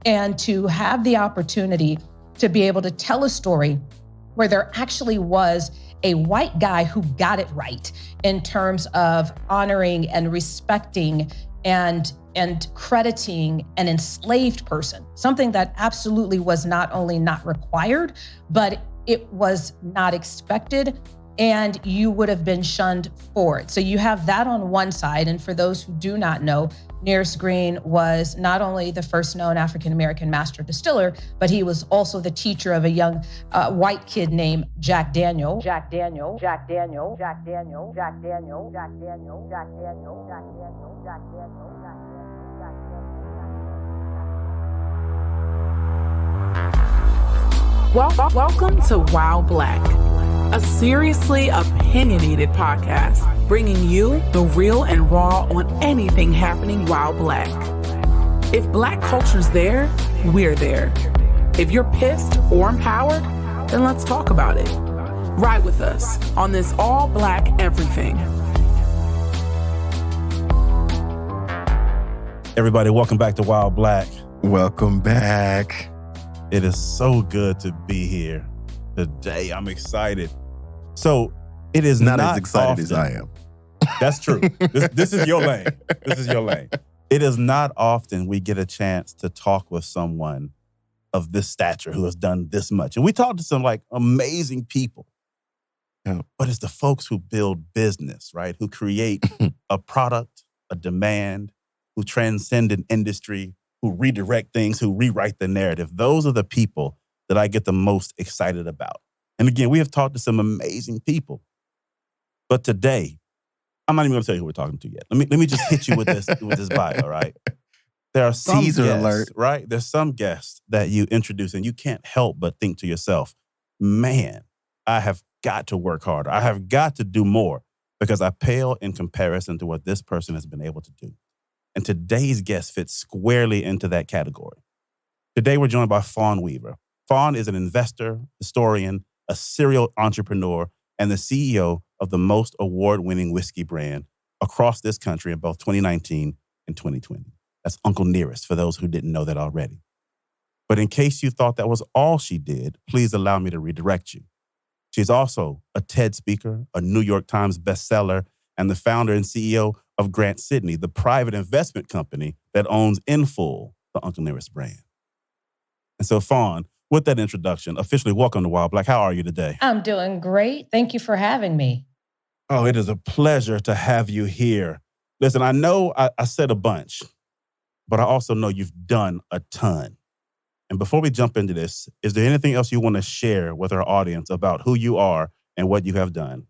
and to have the opportunity to be able to tell a story where there actually was a white guy who got it right in terms of honoring and respecting and crediting an enslaved person, something that absolutely was not only not required, but it was not expected, and you would have been shunned for it. So you have that on one side. And for those who do not know, Nearest Green was not only the first known African-American master distiller, but he was also the teacher of a young white kid named Jack Daniel. Jack Daniel, Jack Daniel, Jack Daniel, Jack Daniel, Jack Daniel, Jack Daniel, Jack Daniel, Jack Daniel, Jack Daniel. Welcome to Wow Black, a seriously opinionated podcast bringing you the real and raw on anything happening while Black. If Black culture's there, we're there. If you're pissed or empowered, then let's talk about it. Ride with us on this all Black everything. Everybody, welcome back to Wild Black. Welcome back. It is so good to be here today. I'm excited. So it is not as excited often, as I am. That's true. This is your lane. This is your lane. It is not often we get a chance to talk with someone of this stature who has done this much. And we talk to some like amazing people. Yeah. But it's the folks who build business, right? Who create a product, a demand, who transcend an industry, who redirect things, who rewrite the narrative. Those are the people that I get the most excited about. And again, we have talked to some amazing people. But today, I'm not even going to tell you who we're talking to yet. Let me just hit you with this bio, right? There are some Teaser guests, alert. right? There's some guests that you introduce and you can't help but think to yourself, man, I have got to work harder. I have got to do more because I pale in comparison to what this person has been able to do. And today's guest fits squarely into that category. Today, we're joined by Fawn Weaver. Fawn is an investor, historian, a serial entrepreneur, and the CEO of the most award-winning whiskey brand across this country in both 2019 and 2020. That's Uncle Nearest, for those who didn't know that already. But in case you thought that was all she did, please allow me to redirect you. She's also a TED speaker, a New York Times bestseller, and the founder and CEO of Grant Sidney, the private investment company that owns in full the Uncle Nearest brand. And so, Fawn, with that introduction, officially welcome to Wild Black. How are you today? I'm doing great. Thank you for having me. Oh, it is a pleasure to have you here. Listen, I know I said a bunch, but I also know you've done a ton. And before we jump into this, is there anything else you want to share with our audience about who you are and what you have done?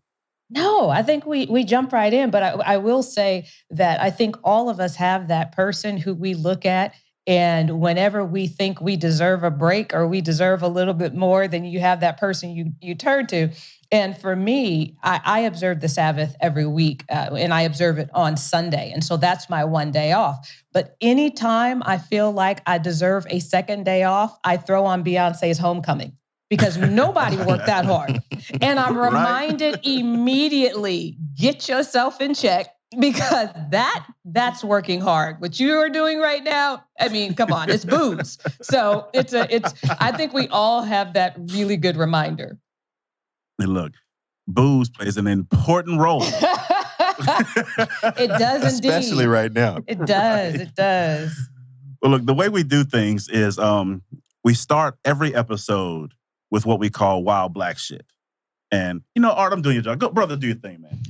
No, I think we jump right in. But I will say that I think all of us have that person who we look at, and whenever we think we deserve a break or we deserve a little bit more, then you have that person you turn to. And for me, I observe the Sabbath every week, and I observe it on Sunday. And so that's my one day off. But anytime I feel like I deserve a second day off, I throw on Beyonce's Homecoming, because nobody worked that hard. And I'm reminded immediately, get yourself in check, because that's working hard. What you are doing right now, I mean, come on, it's booze. So I think we all have that really good reminder. And look, booze plays an important role. It does indeed. Especially right now. It does. It does. Well, look, the way we do things is we start every episode with what we call Wild Black shit. And, Art, I'm doing your job. Go, brother, do your thing, man.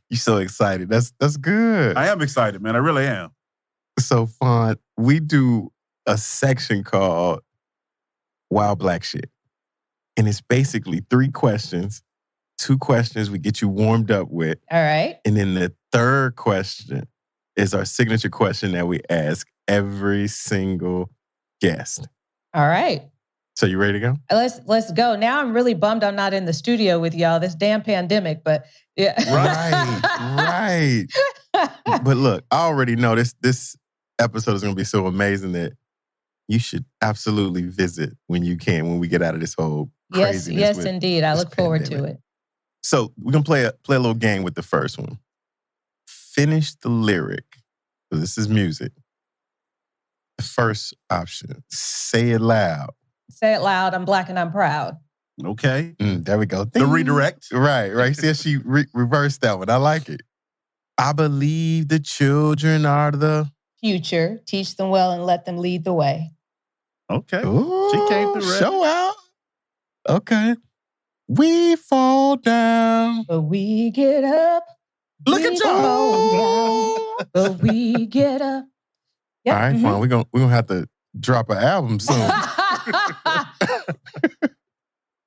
You're so excited. That's good. I am excited, man. I really am. So, Fawn, we do a section called Wild Black Shit. And it's basically 3 questions. 2 questions we get you warmed up with. All right. And then the third question is our signature question that we ask every single guest. All right. So you ready to go? Let's go. Now I'm really bummed I'm not in the studio with y'all, this damn pandemic, but yeah. Right. But look, I already know this episode is going to be so amazing that you should absolutely visit when you can, when we get out of this whole craziness. Yes, indeed. I look forward to it. So we're going to play a little game with the first one. Finish the lyric. So this is music. The first option, say it loud. Say it loud. I'm Black and I'm proud. Okay. There we go. The redirect. Right. See, she reversed that one. I like it. I believe the children are the Future. Teach them well and let them lead the way. Okay. Ooh, She came through ready. Show out. Okay. We fall down. But we get up. Look at We y'all. fall down, but we get up. Yep. All right, fine. We're gonna have to drop an album soon.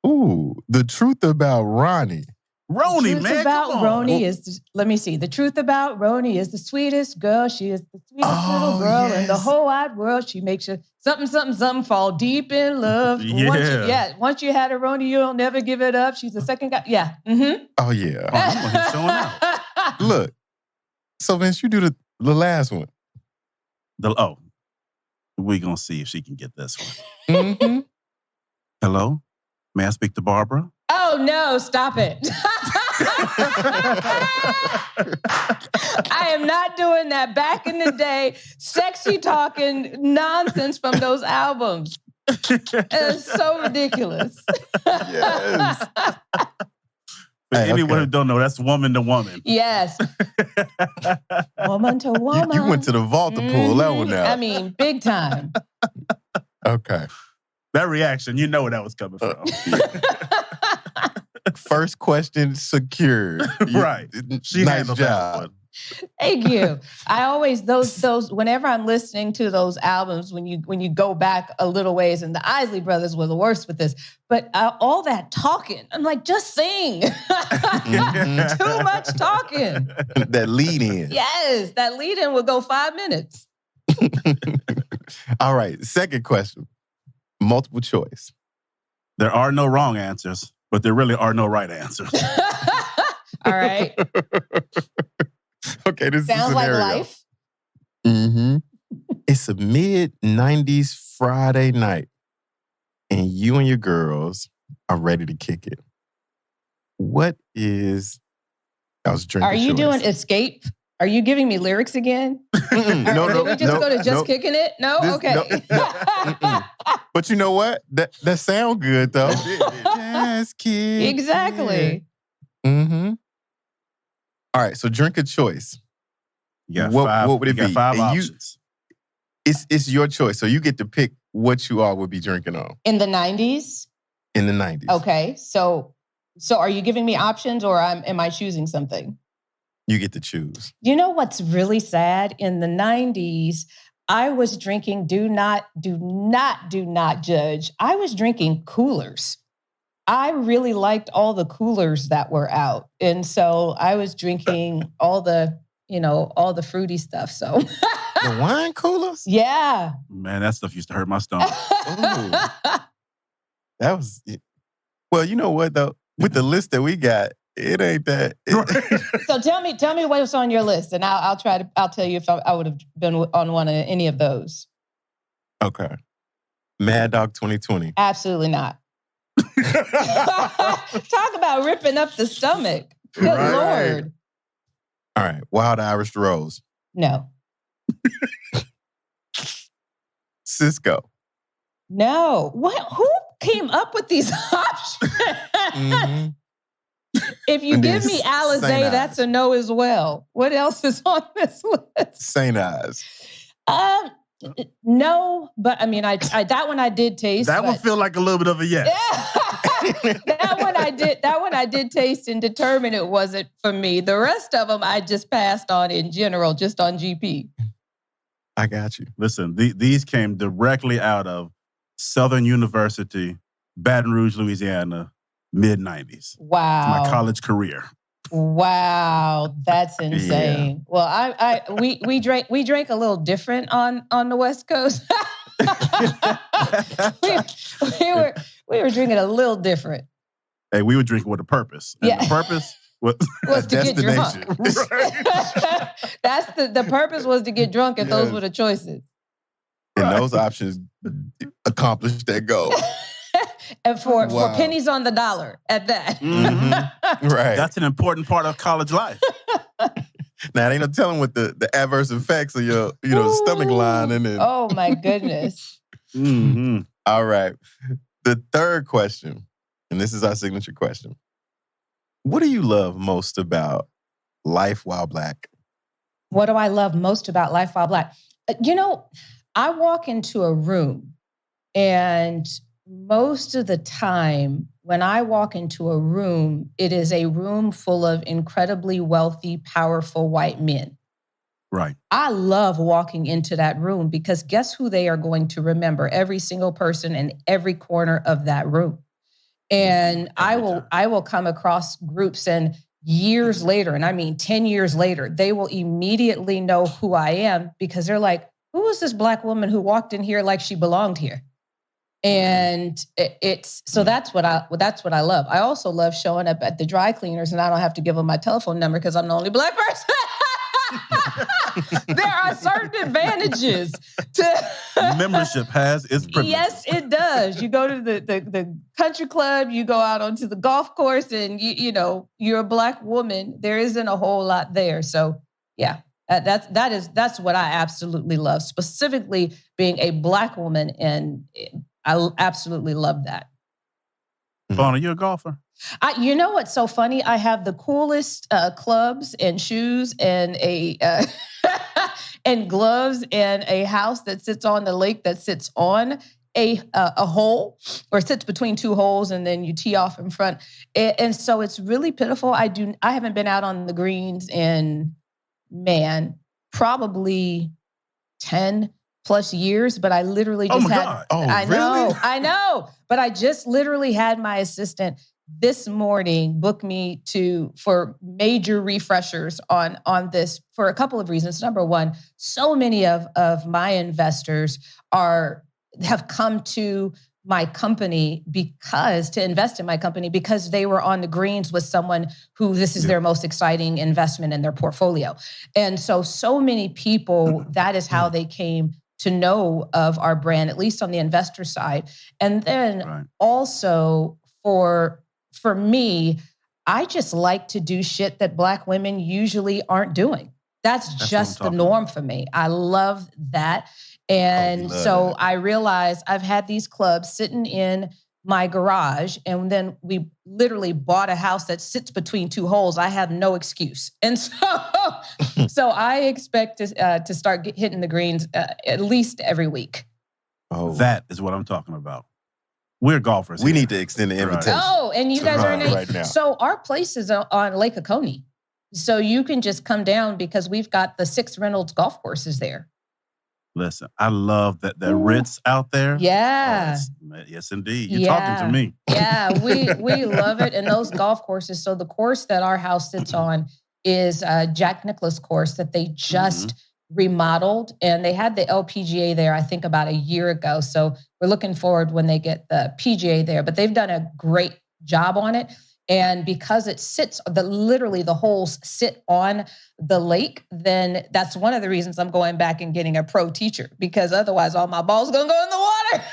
Ooh, the truth about Ronnie. Roni, The truth man. about Come on. Roni is, let me see. The truth about Roni is the sweetest girl. She is the sweetest little Oh, girl in the yes. whole wide world. She makes you something fall deep in love. Yeah. Once you had a Roni, you don't never give it up. She's the second guy. Yeah. Mm-hmm. Oh, yeah. I'm gonna showing out. Look. So, Vince, you do the last one. We gonna see if she can get this one. Mm-hmm. Hello? May I speak to Barbara? Oh, no, stop it. I am not doing that. Back in the day, sexy talking nonsense from those albums. It's so ridiculous. Yes. For Hey, anyone okay. who don't know, that's woman to woman. Yes. Woman to woman. You went to the vault to pull that one out. I mean, big time. Okay. That reaction, you know where that was coming from. First question secured. Right. She Nice handled that job. one. Thank you. I always those whenever I'm listening to those albums, when you go back a little ways, and the Isley Brothers were the worst with this, but all that talking, I'm like, just sing. Too much talking. That lead in. Yes, that lead in will go 5 minutes. All right. Second question. Multiple choice. There are no wrong answers, but there really are no right answers. All right. Okay, this Sounds is a like scenario. life. Mm-hmm. It's a mid-90s Friday night, and you and your girls are ready to kick it. What is... I was drinking Are you choice. doing Escape? Are you giving me lyrics again? No, Did we just go to Just no. Kicking It? No? This- Okay. no. But you know what? That sound good, though. Just kick Exactly. Mm-hmm. All right, so drink a choice. You got What would it you got be? 5 And you- options. It's your choice, so you get to pick what you all would be drinking on In the 90s? in the 90s. Okay. So are you giving me options, or am I choosing something? You get to choose. You know what's really sad? In the 90s, I was drinking, do not judge. I was drinking coolers. I really liked all the coolers that were out. And so I was drinking all the fruity stuff. So The wine coolers? yeah. Man, that stuff used to hurt my stomach. That was... Well, you know what, though? With the list that we got, it ain't that... So tell me what's on your list, and I'll tell you if I would have been on one of any of those. Okay. Mad Dog 2020. Absolutely not. Talk about ripping up the stomach. Good Right. Lord. All right. Wild Irish Rose. No. Cisco. No. What? Who came up with these options? Mhm. If you And give then me Alizé, St. Ives. that's a no as well. What else is on this list? St. Ives. No, but I mean, I that one I did taste. That but, would feel like a little bit of a yes. that one I did taste and determine it wasn't for me. The rest of them I just passed on in general, just on GP. I got you. Listen, these came directly out of Southern University, Baton Rouge, Louisiana, mid-90s. Wow. My college career. Wow, that's insane. Well, we drank a little different on the West Coast. we were drinking a little different. Hey, we were drinking with a purpose. And Yeah. the purpose was Was to get drunk. Destination. That's the purpose was to get drunk, and those Yes. were the choices. And those options accomplished that goal. And for Wow. pennies on the dollar at that. Mhm. Right. That's an important part of college life. Now, ain't no telling what the adverse effects of your, stomach line and then. Oh, my goodness. Mm-hmm. All right. The third question, and this is our signature question. What do you love most about life while Black? What do I love most about life while Black? I walk into a room, and most of the time when I walk into a room, it is a room full of incredibly wealthy, powerful white men. Right. I love walking into that room because guess who they are going to remember? Every single person in every corner of that room. And I will come across groups, and years later, and I mean 10 years later, they will immediately know who I am because they're like, who was this Black woman who walked in here like she belonged here? And that's what I love. I also love showing up at the dry cleaners, and I don't have to give them my telephone number because I'm the only Black person. There are certain advantages to membership has its privileges. Yes, it does. You go to the country club, you go out onto the golf course, and you're a Black woman. There isn't a whole lot there. So yeah, that's what I absolutely love. Specifically being a Black woman, and I absolutely love that. Fawn, are you a golfer? You know what's so funny? I have the coolest clubs and shoes and and gloves and a house that sits on the lake that sits on a hole, or sits between two holes, and then you tee off in front. And so it's really pitiful. I haven't been out on the greens in, probably 10 plus years, but I literally just God. Oh, I know. But I just literally had my assistant this morning book me for major refreshers on this for a couple of reasons. Number one, so many of my investors have come to my company to invest in my company because they were on the greens with someone who this is their most exciting investment in their portfolio. And so many people, that is how they came to know of our brand, at least on the investor side. And then also for me, I just like to do shit that Black women usually aren't doing. That's just the norm for me. I love that. And so I realized I've had these clubs sitting in my garage, and then we literally bought a house that sits between two holes. I have no excuse. And so I expect to start hitting the greens at least every week. Oh, that is what I'm talking about. We're golfers. We need to extend the invitation. Oh, and you guys are in right now. So our place is on Lake Oconee. So you can just come down because we've got the 6 Reynolds golf courses there. Listen, I love that the Ritz out there. Yeah. Oh, yes, indeed. You're talking to me. Yeah, we love it. And those golf courses. So the course that our house sits on is Jack Nicklaus course that they just remodeled, and they had the LPGA there, I think, about a year ago. So we're looking forward when they get the PGA there, but they've done a great job on it. And because it sits, literally the holes sit on the lake, then that's one of the reasons I'm going back and getting a pro teacher, because otherwise all my balls are going to go in the water.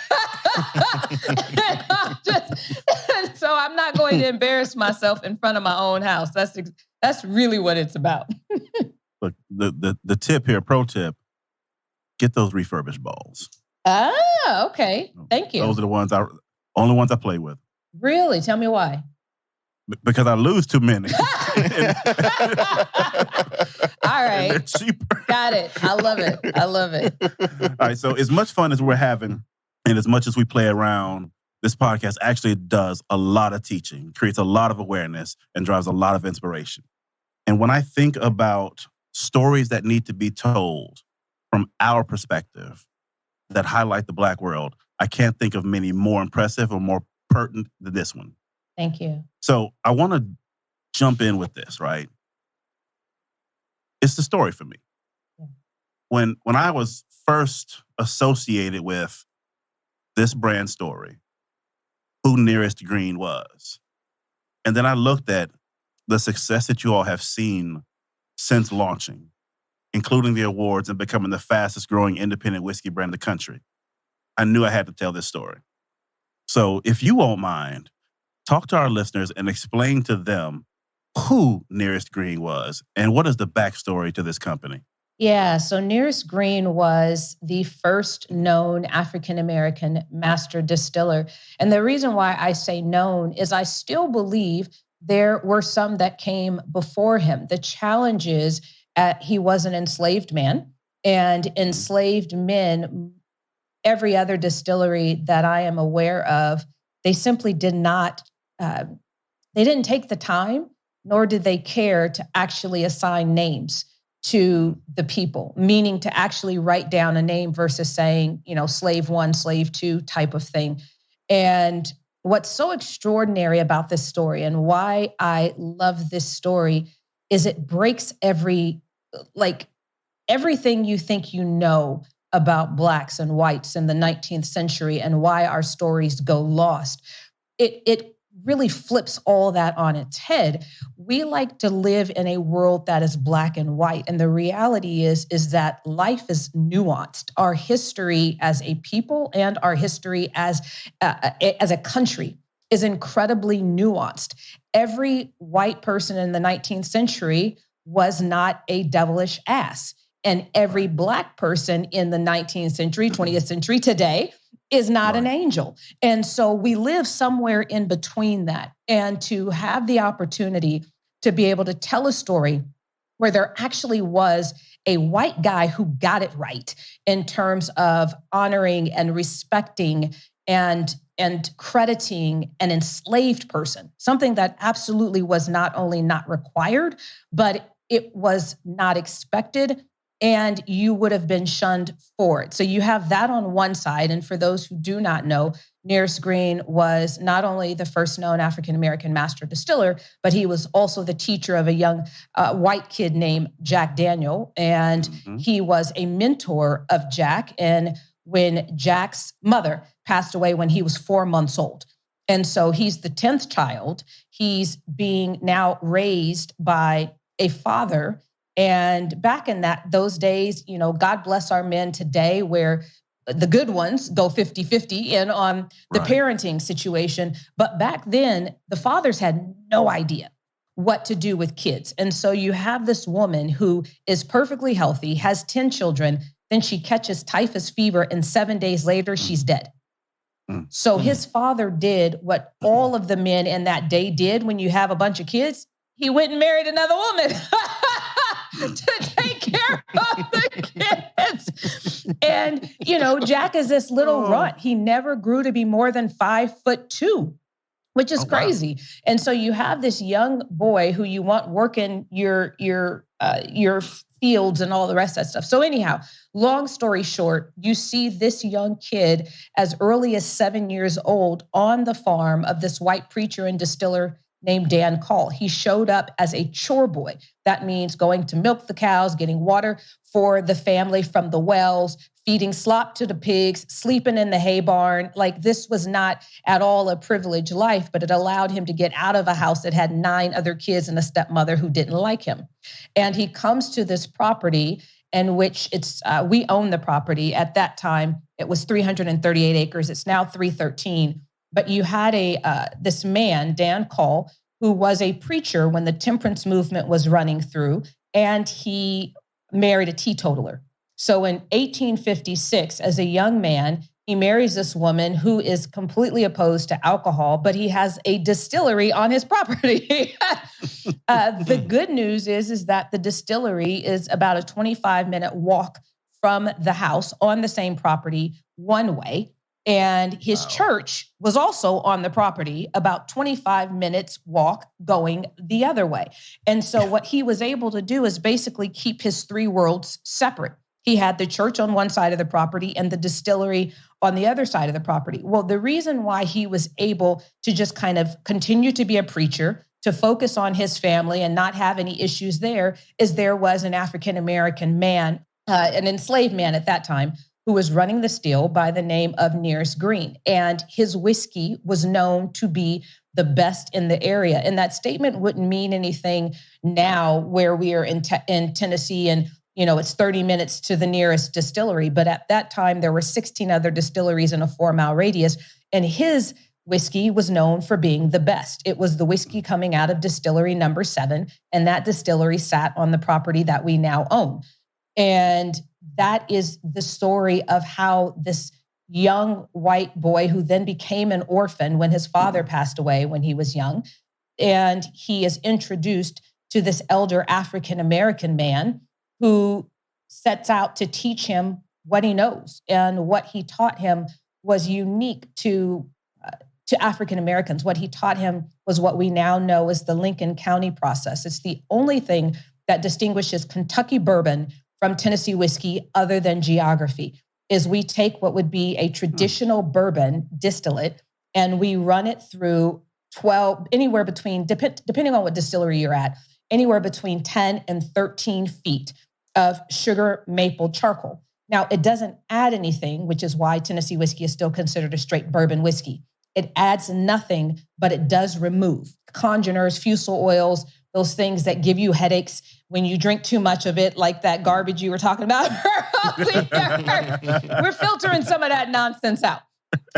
So I'm not going to embarrass myself in front of my own house. That's really what it's about. Look, the tip here, pro tip, get those refurbished balls. Ah, okay. Thank you. Those are the only ones I play with. Really? Tell me why. Because I lose too many. All right. They're cheaper. Got it. I love it. All right. So as much fun as we're having, and as much as we play around, this podcast actually does a lot of teaching, creates a lot of awareness, and drives a lot of inspiration. And when I think about stories that need to be told from our perspective that highlight the Black world, I can't think of many more impressive or more pertinent than this one. Thank you. So I want to jump in with this, right? It's the story for me. Yeah. When I was first associated with this brand story, who Nearest Green was, and then I looked at the success that you all have seen since launching, including the awards and becoming the fastest growing independent whiskey brand in the country, I knew I had to tell this story. So if you won't mind, talk to our listeners and explain to them who Nearest Green was and what is the backstory to this company? Yeah, so Nearest Green was the first known African-American master distiller. And the reason why I say known is I still believe there were some that came before him. The challenge is he was an enslaved man, and enslaved men, every other distillery that I am aware of, they simply did not, they didn't take the time, nor did they care to actually assign names to the people, meaning to actually write down a name versus saying, slave one, slave two type of thing. And what's so extraordinary about this story and why I love this story is it breaks everything you think you know about Blacks and whites in the 19th century and why our stories go lost. It really flips all that on its head. We like to live in a world that is black and white. And the reality is that life is nuanced. Our history as a people and our history as a country is incredibly nuanced. Every white person in the 19th century was not a devilish ass. And every Black person in the 19th century, 20th century today is not an angel. And so we live somewhere in between that. And to have the opportunity to be able to tell a story where there actually was a white guy who got it right in terms of honoring and respecting and crediting an enslaved person, something that absolutely was not only not required, but it was not expected, and you would have been shunned for it. So you have that on one side. And for those who do not know, Nearest Green was not only the first known African-American master distiller, but he was also the teacher of a young white kid named Jack Daniel. And he was a mentor of Jack. And when Jack's mother passed away when he was 4 months old. And so he's the 10th child. He's being now raised by a father. And back in those days, God bless our men today where the good ones go 50-50 in on the parenting situation. But back then, the fathers had no idea what to do with kids. And so you have this woman who is perfectly healthy, has 10 children, then she catches typhus fever, and 7 days later, she's dead. So his father did what all of the men in that day did when you have a bunch of kids. He went and married another woman to take care of the kids. And, Jack is this little runt. He never grew to be more than 5'2", which is crazy. Wow. And so you have this young boy who you want working your fields and all the rest of that stuff. So anyhow, long story short, you see this young kid as early as 7 years old on the farm of this white preacher and distiller named Dan Call. He showed up as a chore boy. That means going to milk the cows, getting water for the family from the wells, feeding slop to the pigs, sleeping in the hay barn. Like, this was not at all a privileged life, but it allowed him to get out of a house that had 9 other kids and a stepmother who didn't like him. And he comes to this property in which we own the property. At that time, it was 338 acres. It's now 313. But you had this man, Dan Call, who was a preacher when the temperance movement was running through, and he married a teetotaler. So in 1856, as a young man, he marries this woman who is completely opposed to alcohol, but he has a distillery on his property. The good news is that the distillery is about a 25-minute walk from the house on the same property one way. And his church was also on the property, about 25 minutes walk going the other way. And so what he was able to do is basically keep his 3 worlds separate. He had the church on one side of the property and the distillery on the other side of the property. Well, the reason why he was able to just kind of continue to be a preacher, to focus on his family and not have any issues there, is there was an African-American man, an enslaved man at that time, who was running the still by the name of Nearest Green. And his whiskey was known to be the best in the area. And that statement wouldn't mean anything now where we are in Tennessee and, it's 30 minutes to the nearest distillery. But at that time, there were 16 other distilleries in a 4-mile radius. And his whiskey was known for being the best. It was the whiskey coming out of distillery number 7, and that distillery sat on the property that we now own. And that is the story of how this young white boy, who then became an orphan when his father passed away when he was young, and he is introduced to this elder African-American man who sets out to teach him what he knows. And what he taught him was unique to African-Americans. What he taught him was what we now know as the Lincoln County process. It's the only thing that distinguishes Kentucky bourbon from Tennessee whiskey other than geography, is we take what would be a traditional bourbon distillate and we run it through anywhere between, depending on what distillery you're at, anywhere between 10 and 13 feet of sugar maple charcoal. Now, it doesn't add anything, which is why Tennessee whiskey is still considered a straight bourbon whiskey. It adds nothing, but it does remove congeners, fusel oils, those things that give you headaches when you drink too much of it, like that garbage you were talking about earlier. We're filtering some of that nonsense out.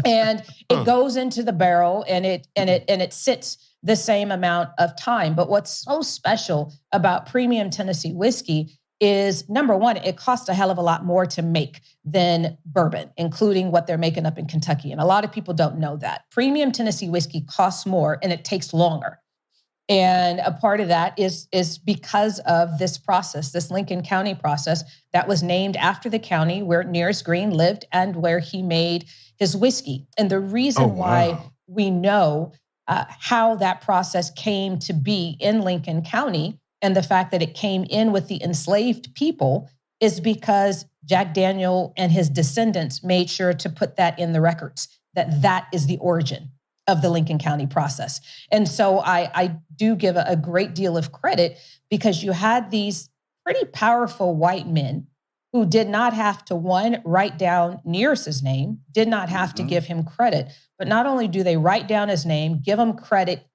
And it goes into the barrel and it sits the same amount of time. But what's so special about premium Tennessee whiskey is, number one, it costs a hell of a lot more to make than bourbon, including what they're making up in Kentucky. And a lot of people don't know that. Premium Tennessee whiskey costs more and it takes longer. And a part of that is because of this process, this Lincoln County process that was named after the county where Nearest Green lived and where he made his whiskey. And the reason why we know how that process came to be in Lincoln County and the fact that it came in with the enslaved people is because Jack Daniel and his descendants made sure to put that in the records, that is the origin of the Lincoln County process. And so I do give a great deal of credit because you had these pretty powerful white men who did not have to, one, write down Nearest's name, did not have to give him credit, but not only do they write down his name, give him credit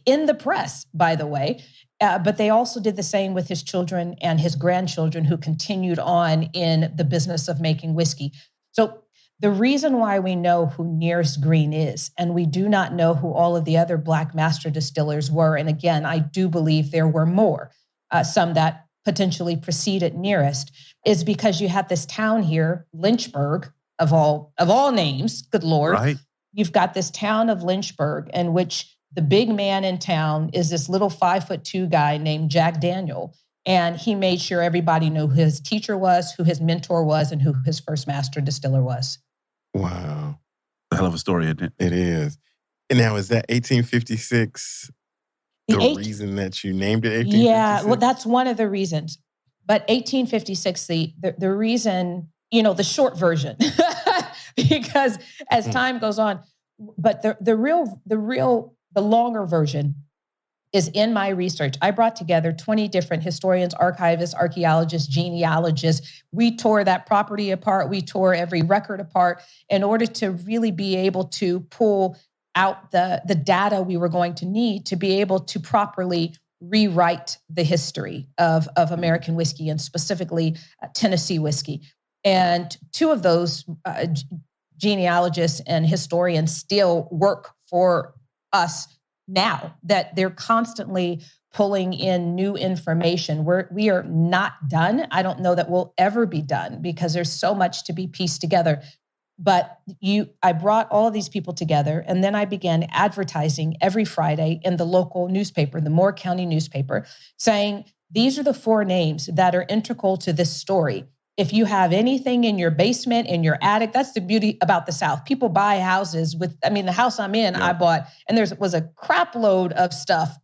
in the press, by the way, but they also did the same with his children and his grandchildren who continued on in the business of making whiskey. So the reason why we know who Nearest Green is, and we do not know who all of the other Black master distillers were, and again, I do believe there were more, some that potentially preceded Nearest, is because you had this town here, Lynchburg, of all names, good Lord. Right. You've got this town of Lynchburg in which the big man in town is this little 5'2" guy named Jack Daniel. And he made sure everybody knew who his teacher was, who his mentor was, and who his first master distiller was. Wow. A hell of a story, isn't it? It is. And now, is that 1856 the reason that you named it 1856? Yeah, well, that's one of the reasons. But 1856, the reason, the short version, because as time goes on, but the longer version is in my research. I brought together 20 different historians, archivists, archaeologists, genealogists. We tore that property apart. We tore every record apart in order to really be able to pull out the data we were going to need to be able to properly rewrite the history of American whiskey and specifically Tennessee whiskey. And two of those genealogists and historians still work for us now, that they're constantly pulling in new information. We are not done. I don't know that we'll ever be done because there's so much to be pieced together. But I brought all of these people together, and then I began advertising every Friday in the local newspaper, the Moore County newspaper, saying, these are the 4 names that are integral to this story. If you have anything in your basement, in your attic, that's the beauty about the South. People buy houses the house I'm in, I bought, and there was a crap load of stuff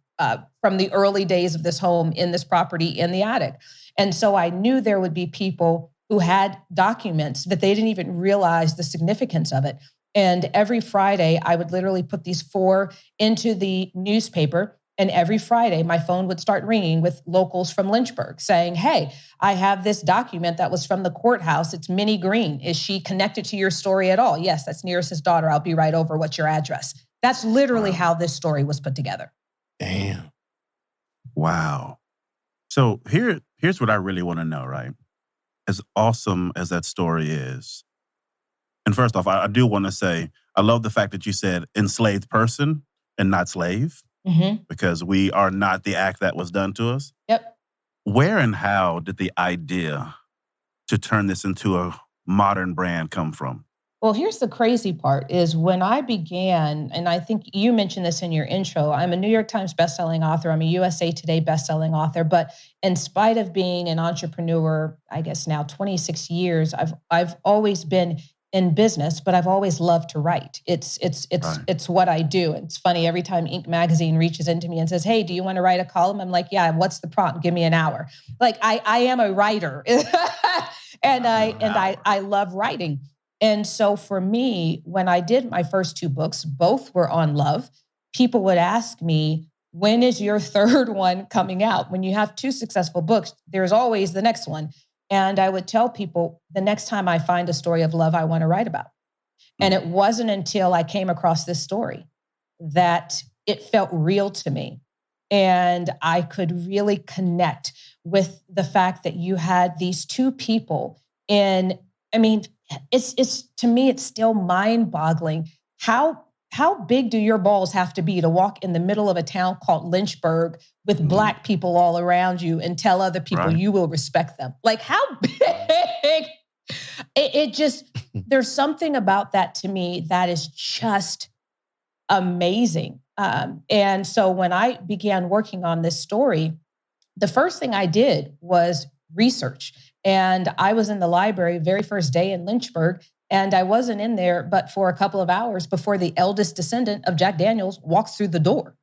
from the early days of this home in this property in the attic. And so I knew there would be people who had documents that they didn't even realize the significance of it. And every Friday, I would literally put these 4 into the newspaper. And every Friday, my phone would start ringing with locals from Lynchburg saying, hey, I have this document that was from the courthouse. It's Minnie Green. Is she connected to your story at all? Yes, that's Nearest's daughter. I'll be right over. What's your address? That's literally how this story was put together. Damn. Wow. So here's what I really want to know, right? As awesome as that story is, and first off, I do want to say, I love the fact that you said enslaved person and not slave, because we are not the act that was done to us. Yep. Where and how did the idea to turn this into a modern brand come from? Well, here's the crazy part is when I began, and I think you mentioned this in your intro, I'm a New York Times bestselling author. I'm a USA Today bestselling author. But in spite of being an entrepreneur, I guess now 26 years, I've always been in business, but I've always loved to write. It's what I do. It's funny, every time Inc. magazine reaches into me and says, hey, do you want to write a column? I'm like, yeah, what's the prompt? Give me an hour. Like I am a writer and I love writing. And so for me, when I did my first 2 books, both were on love. People would ask me, when is your third one coming out? When you have 2 successful books, there's always the next one. And I would tell people, the next time I find a story of love I want to write about. And it wasn't until I came across this story that it felt real to me. And I could really connect with the fact that you had these 2 people it's to me, it's still mind-boggling. How big do your balls have to be to walk in the middle of a town called Lynchburg with Black people all around you and tell other people you will respect them? Like how big? It just, there's something about that to me that is just amazing. And so when I began working on this story, the first thing I did was research. And I was in the library very first day in Lynchburg, and I wasn't in there but for a couple of hours before the eldest descendant of Jack Daniels walks through the door.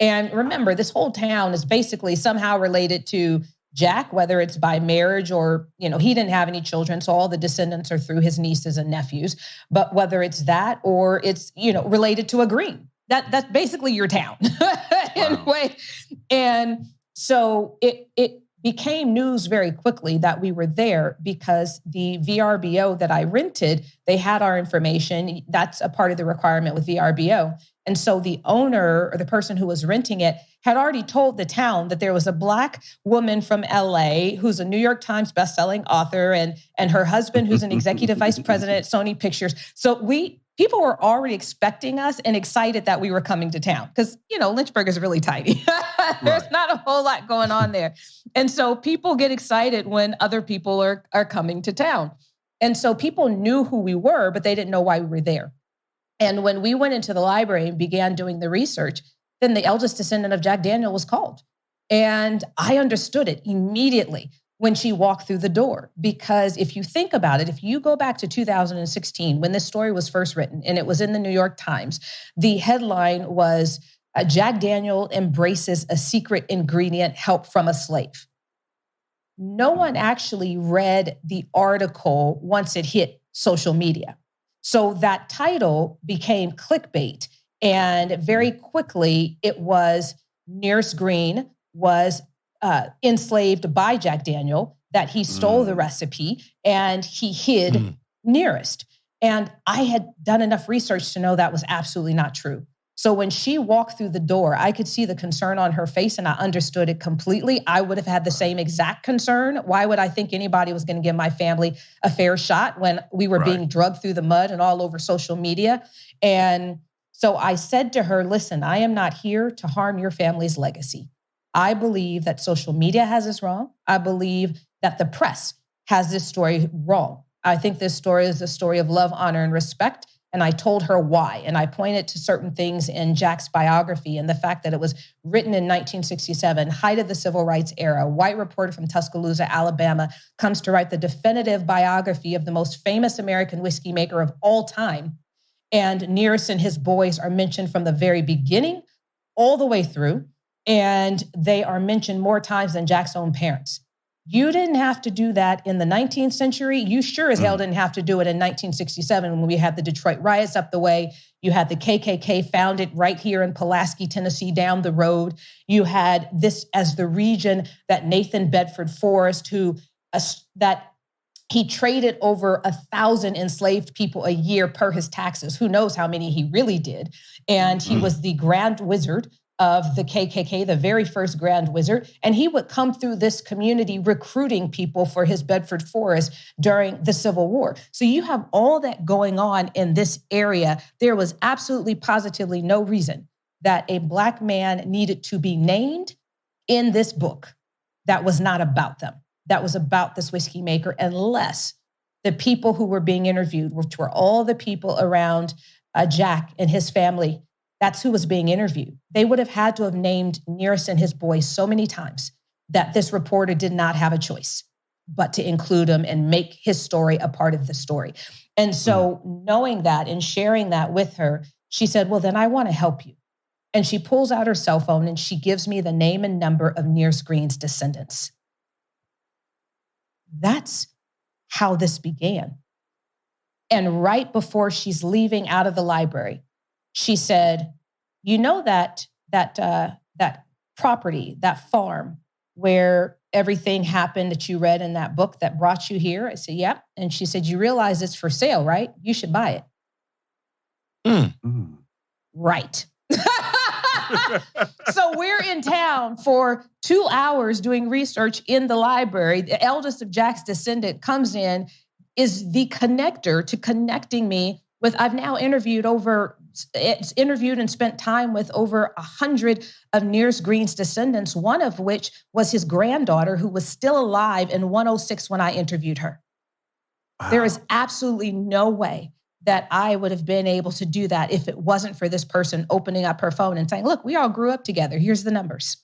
And remember, this whole town is basically somehow related to Jack, whether it's by marriage or, he didn't have any children, so all the descendants are through his nieces and nephews. But whether it's that or it's, related to a Green, that's basically your town in a way. And so it became news very quickly that we were there because the VRBO that I rented, they had our information. That's a part of the requirement with VRBO. And so the owner or the person who was renting it had already told the town that there was a Black woman from LA who's a New York Times bestselling author and her husband who's an executive vice president at Sony Pictures. So people were already expecting us and excited that we were coming to town because, Lynchburg is really tiny. There's not a whole lot going on there. And so people get excited when other people are coming to town. And so people knew who we were, but they didn't know why we were there. And when we went into the library and began doing the research, then the eldest descendant of Jack Daniel was called. And I understood it immediately when she walked through the door. Because if you think about it, if you go back to 2016, when this story was first written, and it was in the New York Times, the headline was, Jack Daniel embraces a secret ingredient, help from a slave. No one actually read the article once it hit social media. So that title became clickbait. And very quickly, it was Nearest Green was enslaved by Jack Daniel, that he stole the recipe and he hid Nearest. And I had done enough research to know that was absolutely not true. So when she walked through the door, I could see the concern on her face and I understood it completely. I would have had the same exact concern. Why would I think anybody was going to give my family a fair shot when we were being drugged through the mud and all over social media? And so I said to her, listen, I am not here to harm your family's legacy. I believe that social media has this wrong. I believe that the press has this story wrong. I think this story is a story of love, honor, and respect. And I told her why. And I pointed to certain things in Jack's biography and the fact that it was written in 1967, height of the civil rights era. A white reporter from Tuscaloosa, Alabama, comes to write the definitive biography of the most famous American whiskey maker of all time. And Nearest and his boys are mentioned from the very beginning all the way through. And they are mentioned more times than Jack's own parents. You didn't have to do that in the 19th century. You sure as hell didn't have to do it in 1967 when we had the Detroit riots up the way. You had the KKK founded right here in Pulaski, Tennessee, down the road. You had this as the region that Nathan Bedford Forrest, that he traded over 1,000 enslaved people a year per his taxes. Who knows how many he really did. And he was the grand wizard of the KKK, the very first Grand Wizard. And he would come through this community recruiting people for his Bedford Forest during the Civil War. So you have all that going on in this area. There was absolutely positively no reason that a Black man needed to be named in this book. That was not about them. That was about this whiskey maker, unless the people who were being interviewed, which were all the people around Jack and his family, that's who was being interviewed. They would have had to have named Nearest and his boys so many times that this reporter did not have a choice but to include him and make his story a part of the story. And so knowing that and sharing that with her, she said, well, then I want to help you. And she pulls out her cell phone and she gives me the name and number of Nearest Green's descendants. That's how this began. And right before she's leaving out of the library, she said, you know that property, that farm where everything happened that you read in that book that brought you here? I said, yep. And she said, you realize it's for sale, right? You should buy it. Right. So we're in town for 2 hours doing research in the library. The eldest of Jack's descendant comes in, is the connector to connecting me with, I've now interviewed and spent time with over 100 of Nearest Green's descendants, one of which was his granddaughter who was still alive in 106 when I interviewed her. Wow. There is absolutely no way that I would have been able to do that if it wasn't for this person opening up her phone and saying, look, we all grew up together. Here's the numbers.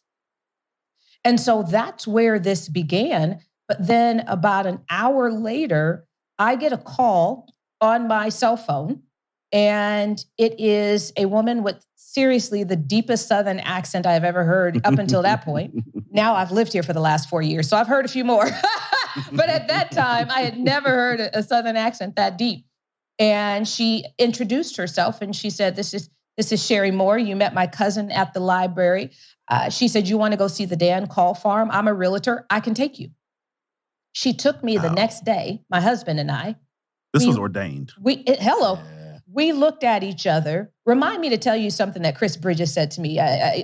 And so that's where this began. But then about an hour later, I get a call on my cell phone, and it is a woman with seriously the deepest Southern accent I've ever heard up until that point. Now I've lived here for the last 4 years, so I've heard a few more. But at that time, I had never heard a Southern accent that deep. And she introduced herself and she said, this is Sherry Moore. You met my cousin at the library. She said, you want to go see the Dan Call farm? I'm a realtor. I can take you. She took me the next day, my husband and I. This was ordained. Hello. Yeah. We looked at each other. Remind me to tell you something that Chris Bridges said to me.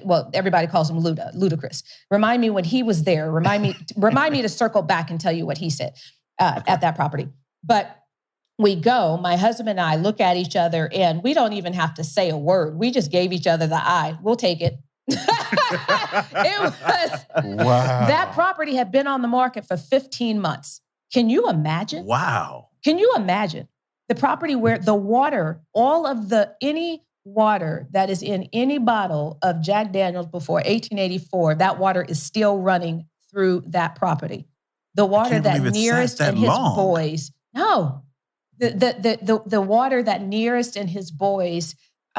Well, everybody calls him Ludacris. Remind me when he was there. Remind me to circle back and tell you what he said at that property. But we go, my husband and I look at each other and we don't even have to say a word. We just gave each other the eye. We'll take it. It was, wow. That property had been on the market for 15 months. Can you imagine? Wow. Can you imagine the property where the water, any water that is in any bottle of Jack Daniels before 1884, that water is still running through that property. The water that Nearest and his boys, the water that Nearest and his boys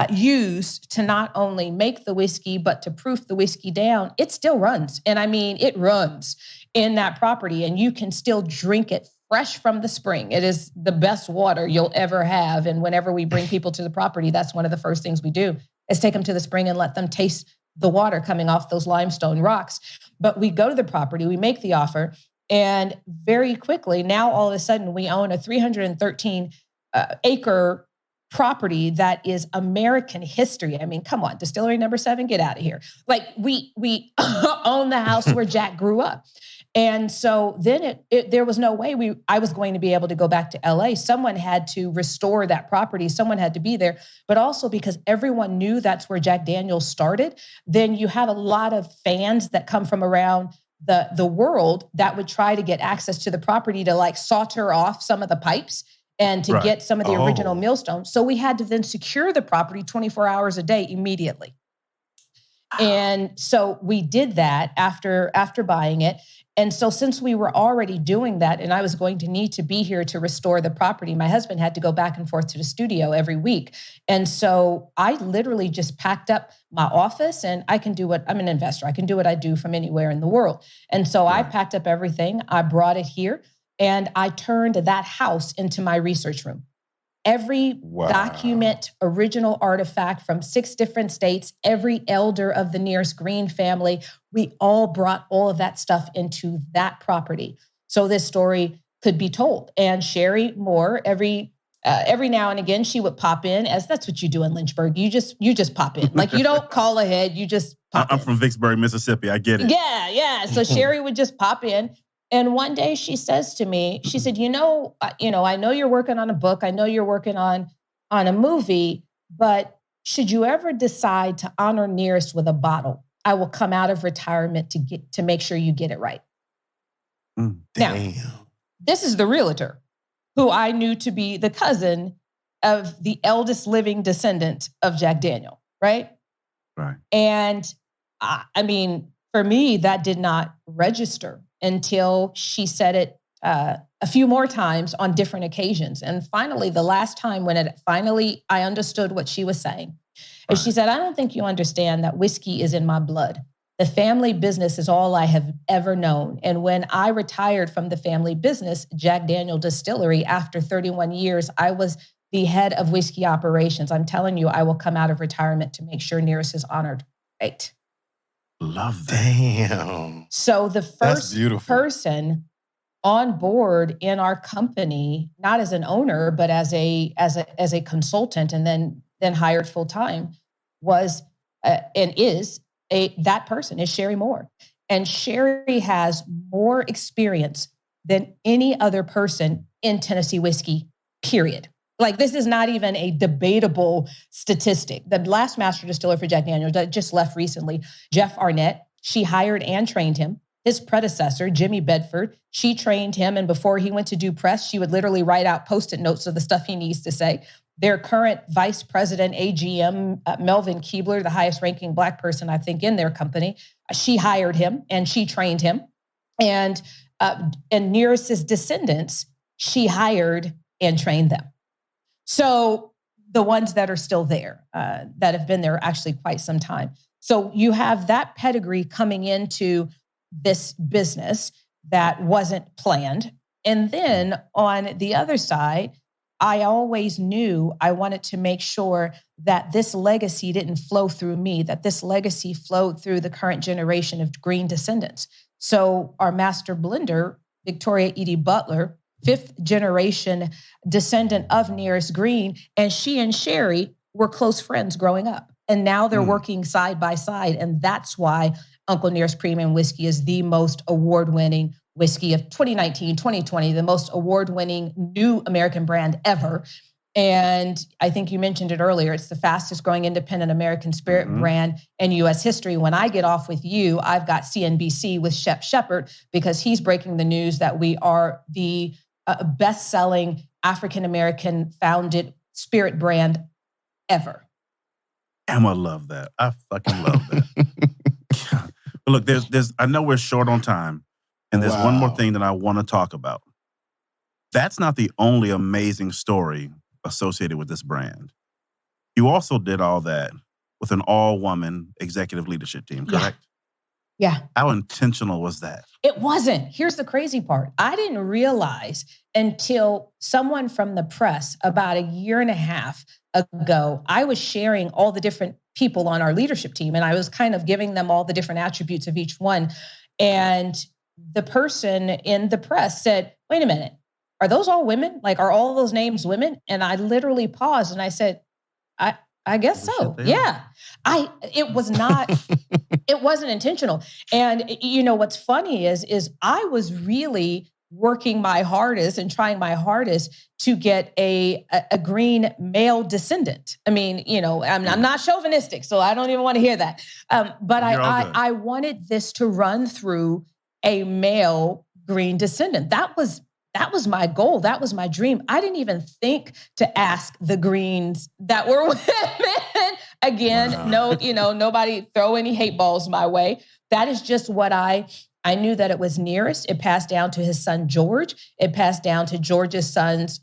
used to not only make the whiskey, but to proof the whiskey down, it still runs. And I mean, it runs in that property and you can still drink it fresh from the spring. It is the best water you'll ever have. And whenever we bring people to the property, that's one of the first things we do is take them to the spring and let them taste the water coming off those limestone rocks. But we go to the property, we make the offer, and very quickly, now all of a sudden, we own a 313 acre property that is American history. I mean, come on, distillery number 7, get out of here. Like we own the house where Jack grew up. And so then there was no way I was going to be able to go back to LA. Someone had to restore that property. Someone had to be there. But also because everyone knew that's where Jack Daniels started, then you have a lot of fans that come from around the world that would try to get access to the property to like solder off some of the pipes and to get some of the original millstones. So we had to then secure the property 24 hours a day immediately. And so we did that after buying it. And so since we were already doing that and I was going to need to be here to restore the property, my husband had to go back and forth to the studio every week. And so I literally just packed up my office and I'm an investor. I can do what I do from anywhere in the world. And so I packed up everything. I brought it here and I turned that house into my research room. Every document, original artifact from 6 different states, every elder of the Nearest Green family, we all brought all of that stuff into that property. So this story could be told. And Sherry Moore, every every now and again, she would pop in, as that's what you do in Lynchburg. You just pop in. Like, you don't call ahead, you just pop in. I'm from Vicksburg, Mississippi. I get it. Yeah. So Sherry would just pop in. And one day she says to me, she said, I know you're working on a book. I know you're working on a movie, but should you ever decide to honor Nearest with a bottle, I will come out of retirement to make sure you get it right. Damn. Now, this is the realtor who I knew to be the cousin of the eldest living descendant of Jack Daniel, right? Right. And I mean, for me, that did not register until she said it a few more times on different occasions. And finally, the last time when I understood what she was saying, and she said, I don't think you understand that whiskey is in my blood. The family business is all I have ever known. And when I retired from the family business, Jack Daniel Distillery, after 31 years, I was the head of whiskey operations. I'm telling you, I will come out of retirement to make sure Nearest is honored. Right. Love that. Damn. So the first person on board in our company, not as an owner, but as a consultant, and then hired full time, was and is that person is Sherry Moore. And Sherry has more experience than any other person in Tennessee whiskey, period. Like, this is not even a debatable statistic. The last master distiller for Jack Daniel that just left recently, Jeff Arnett, she hired and trained him. His predecessor, Jimmy Bedford, she trained him. And before he went to do press, she would literally write out Post-it notes of the stuff he needs to say. Their current vice president, AGM, Melvin Keebler, the highest ranking Black person, I think, in their company, she hired him and she trained him. And Nearest's descendants, she hired and trained them. So the ones that are still there, that have been there actually quite some time. So you have that pedigree coming into this business that wasn't planned. And then on the other side, I always knew I wanted to make sure that this legacy didn't flow through me, that this legacy flowed through the current generation of green descendants. So our master blender, Victoria Edie Butler, 5th generation descendant of Nearest Green, and she and Sherry were close friends growing up. And now they're working side by side. And that's why Uncle Nearest Premium Whiskey is the most award-winning whiskey of 2019, 2020, the most award-winning new American brand ever. And I think you mentioned it earlier, it's the fastest growing independent American spirit brand in U.S. history. When I get off with you, I've got CNBC with Shep Shepard, because he's breaking the news that we are the best-selling African-American founded spirit brand ever. Emma, love that. I fucking love that. But look, there's. I know we're short on time, and there's one more thing that I want to talk about. That's not the only amazing story associated with this brand. You also did all that with an all-woman executive leadership team, correct? Yeah. How intentional was that? It wasn't. Here's the crazy part. I didn't realize until someone from the press about a year and a half ago, I was sharing all the different people on our leadership team, and I was kind of giving them all the different attributes of each one. And the person in the press said, wait a minute, are those all women? Like, are all those names women? And I literally paused and I said, I guess so. Yeah. It was not, it wasn't intentional. And you know, what's funny is I was really working my hardest and trying my hardest to get a green male descendant. I mean, you know, I'm not chauvinistic, so I don't even want to hear that. But I wanted this to run through a male green descendant. That was my goal. That was my dream. I didn't even think to ask the Greens that were women. Again, no, you know, nobody throw any hate balls my way. That is just what I knew that it was Nearest. It passed down to his son, George. It passed down to George's sons,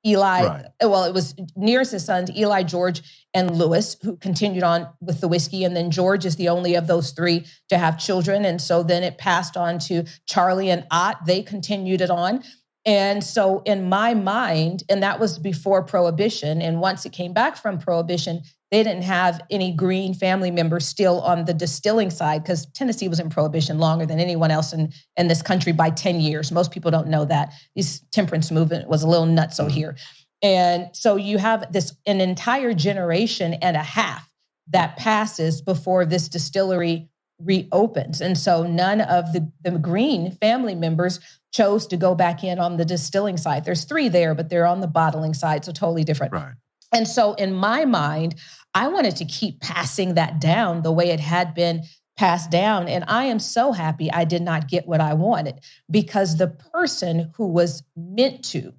Eli. Right. Well, it was Nearest's sons, Eli, George, and Lewis, who continued on with the whiskey. And then George is the only of those three to have children. And so then it passed on to Charlie and Ott. They continued it on. And so in my mind, and that was before Prohibition, and once it came back from Prohibition, they didn't have any green family members still on the distilling side, because Tennessee was in Prohibition longer than anyone else in this country by 10 years. Most people don't know that. This temperance movement was a little nutso here. And so you have an entire generation and a half that passes before this distillery reopens. And so none of the Green family members chose to go back in on the distilling side. There's 3 there, but they're on the bottling side, so totally different. Right. And so in my mind, I wanted to keep passing that down the way it had been passed down. And I am so happy I did not get what I wanted, because the person who was meant to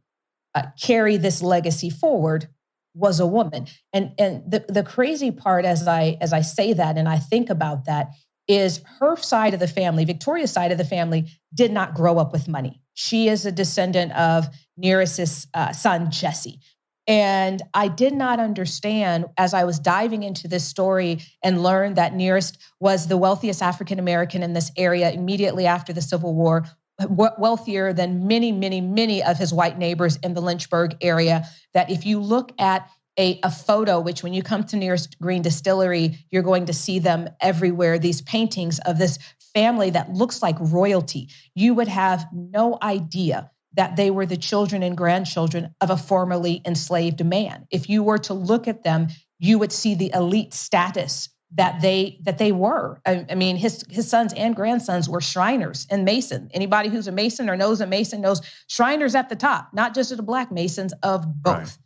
carry this legacy forward was a woman. And the crazy part as I say that and I think about that is her side of the family, Victoria's side of the family, did not grow up with money. She is a descendant of Nearest's son, Jesse. And I did not understand as I was diving into this story and learned that Nearest was the wealthiest African-American in this area immediately after the Civil War, wealthier than many, many, many of his white neighbors in the Lynchburg area, that if you look at a photo, which when you come to Nearest Green Distillery, you're going to see them everywhere, these paintings of this family that looks like royalty. You would have no idea that they were the children and grandchildren of a formerly enslaved man. If you were to look at them, you would see the elite status that they were. I mean, his sons and grandsons were Shriners and Mason. Anybody who's a Mason or knows a Mason knows Shriners at the top, not just the Black Masons, of both. Right.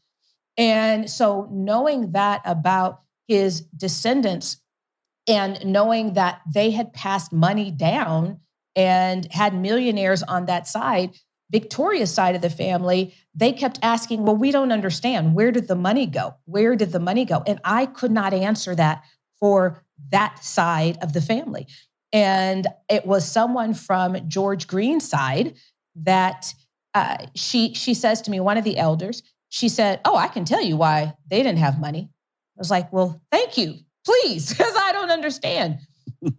And so knowing that about his descendants and knowing that they had passed money down and had millionaires on that side, Victoria's side of the family, they kept asking, well, we don't understand. Where did the money go? Where did the money go? And I could not answer that for that side of the family. And it was someone from George Green's side that she says to me, one of the elders, she said, oh, I can tell you why they didn't have money. I was like, well, thank you, please, because I don't understand.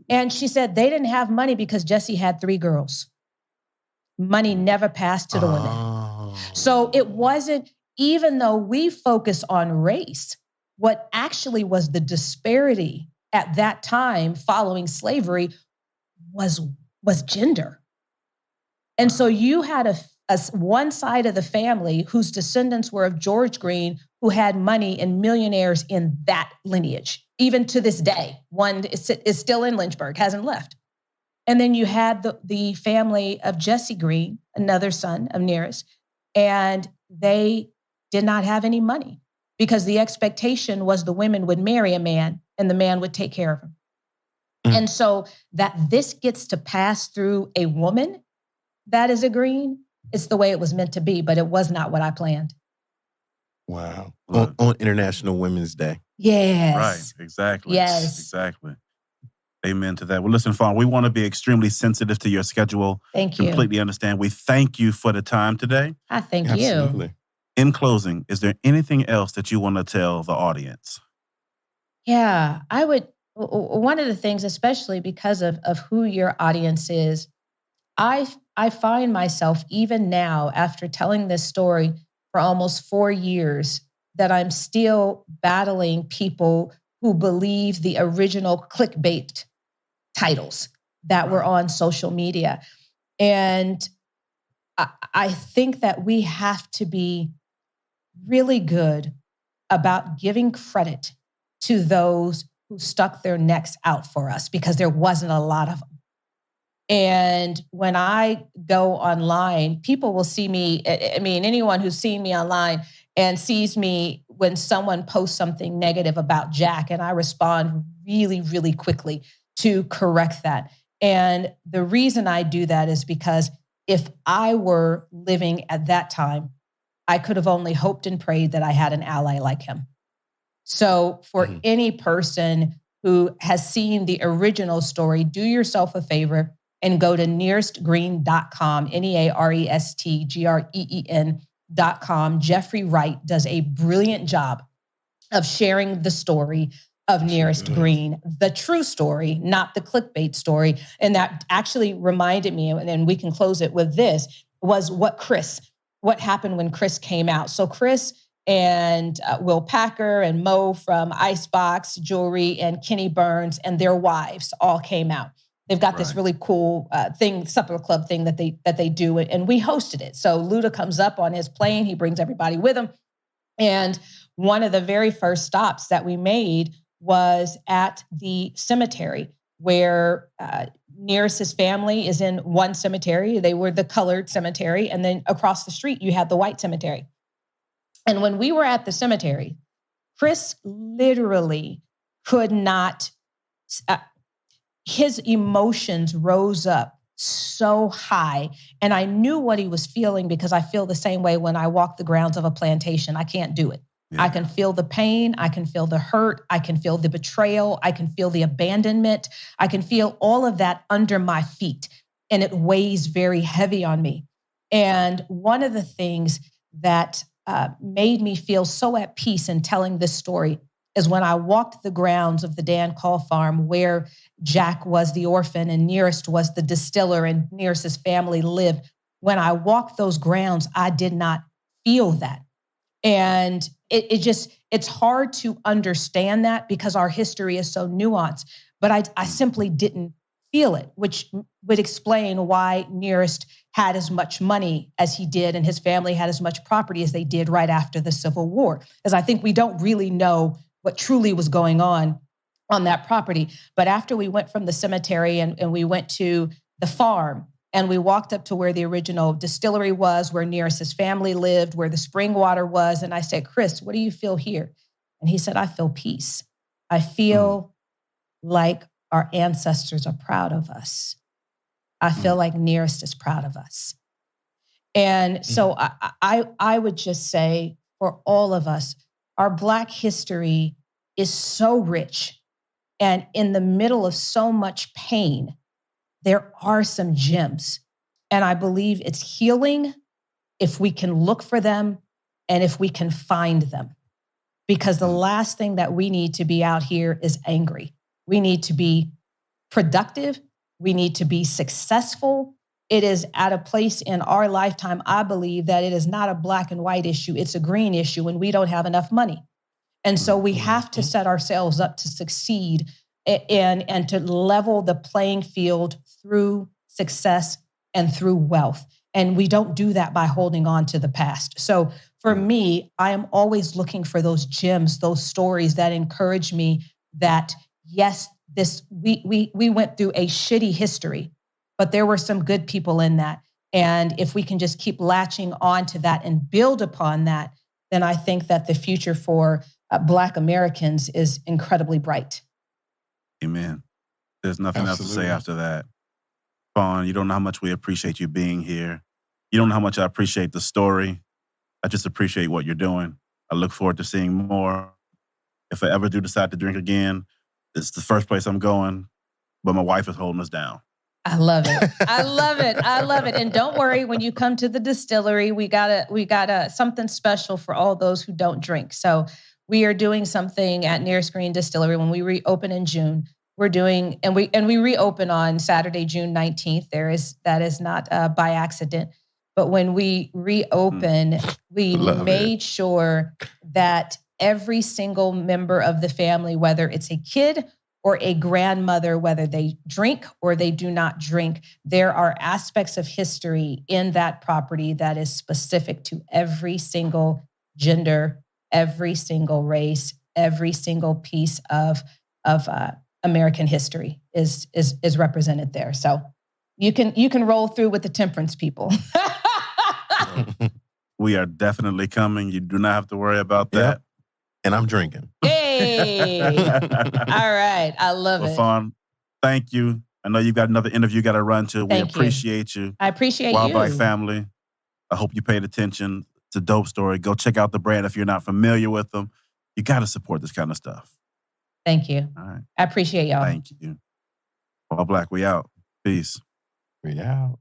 And she said they didn't have money because Jesse had 3 girls. Money never passed to the women. So it wasn't, even though we focus on race, what actually was the disparity at that time following slavery was gender. And so you had a one side of the family whose descendants were of George Green, who had money and millionaires in that lineage. Even to this day, one is still in Lynchburg, hasn't left. And then you had the family of Jesse Green, another son of Nearest, and they did not have any money because the expectation was the women would marry a man and the man would take care of them. And so that this gets to pass through a woman that is a Green, it's the way it was meant to be, but it was not what I planned. Wow. On International Women's Day. Yes. Right, exactly. Yes. Exactly. Amen to that. Well, listen, Fawn, we want to be extremely sensitive to your schedule. Thank you. Completely understand. We thank you for the time today. I thank Absolutely. you. In closing, is there anything else that you want to tell the audience? Yeah, I would. One of the things, especially because of who your audience is, I find myself even now, after telling this story for almost 4 years, that I'm still battling people who believe the original clickbait titles that were on social media. And I think that we have to be really good about giving credit to those who stuck their necks out for us, because there wasn't a lot of them. And when I go online, people will see me. I mean, anyone who's seen me online and sees me when someone posts something negative about Jack, and I respond really, really quickly to correct that. And the reason I do that is because if I were living at that time, I could have only hoped and prayed that I had an ally like him. So for any person who has seen the original story, do yourself a favor and go to nearestgreen.com, nearestgreen.com. Jeffrey Wright does a brilliant job of sharing the story of Nearest Green, the true story, not the clickbait story. And that actually reminded me, and then we can close it with this, was what happened when Chris came out. So Chris and Will Packer and Mo from Icebox Jewelry and Kenny Burns and their wives all came out. They've got this really cool supper club thing that they do, and we hosted it. So Luda comes up on his plane. He brings everybody with him. And one of the very first stops that we made was at the cemetery where Nearest's family is in one cemetery. They were the colored cemetery. And then across the street, you had the white cemetery. And when we were at the cemetery, Chris literally could not, his emotions rose up so high. And I knew what he was feeling because I feel the same way when I walk the grounds of a plantation. I can't do it. Yeah. I can feel the pain. I can feel the hurt. I can feel the betrayal. I can feel the abandonment. I can feel all of that under my feet. And it weighs very heavy on me. And one of the things that made me feel so at peace in telling this story is when I walked the grounds of the Dan Call farm where Jack was the orphan and Nearest was the distiller and Nearest's family lived. When I walked those grounds, I did not feel that. And it's hard to understand that because our history is so nuanced, but I simply didn't feel it, which would explain why Nearest had as much money as he did and his family had as much property as they did right after the Civil War. Because I think we don't really know what truly was going on that property. But after we went from the cemetery and we went to the farm and we walked up to where the original distillery was, where Nearest's family lived, where the spring water was. And I said, Chris, what do you feel here? And he said, I feel peace. I feel like our ancestors are proud of us. I feel like Nearest is proud of us. And so I would just say for all of us, our Black history is so rich. And in the middle of so much pain, there are some gems. And I believe it's healing if we can look for them and if we can find them. Because the last thing that we need to be out here is angry. We need to be productive. We need to be successful. It is at a place in our lifetime, I believe, that it is not a black and white issue. It's a green issue and we don't have enough money. And so we have to set ourselves up to succeed and to level the playing field through success and through wealth. And we don't do that by holding on to the past. So for me, I am always looking for those gems, those stories that encourage me that, yes, we went through a shitty history, but there were some good people in that. And if we can just keep latching on to that and build upon that, then I think that the future for Black Americans is incredibly bright. Amen. There's nothing else to say after that. Fawn, you don't know how much we appreciate you being here. You don't know how much I appreciate the story. I just appreciate what you're doing. I look forward to seeing more. If I ever do decide to drink again, it's the first place I'm going, but my wife is holding us down. I love it. I love it. I love it. And don't worry, when you come to the distillery, we got something special for all those who don't drink. So we are doing something at Nearest Green Distillery when we reopen in June. We're doing, and we reopen on Saturday, June 19th. That is not by accident. But when we reopen, we made sure that every single member of the family, whether it's a kid or a grandmother, whether they drink or they do not drink, there are aspects of history in that property that is specific to every single gender, every single race, every single piece of American history is represented there. So you can roll through with the temperance people. We are definitely coming. You do not have to worry about that. Yep. And I'm drinking. Hey! All right. I love it. Fawn, thank you. I know you've got another interview you got to run to. We appreciate you. I appreciate Wild you. Black family. I hope you paid attention. It's a dope story. Go check out the brand if you're not familiar with them. You got to support this kind of stuff. Thank you. All right. I appreciate y'all. Thank you. Wild Black, we out. Peace. We out.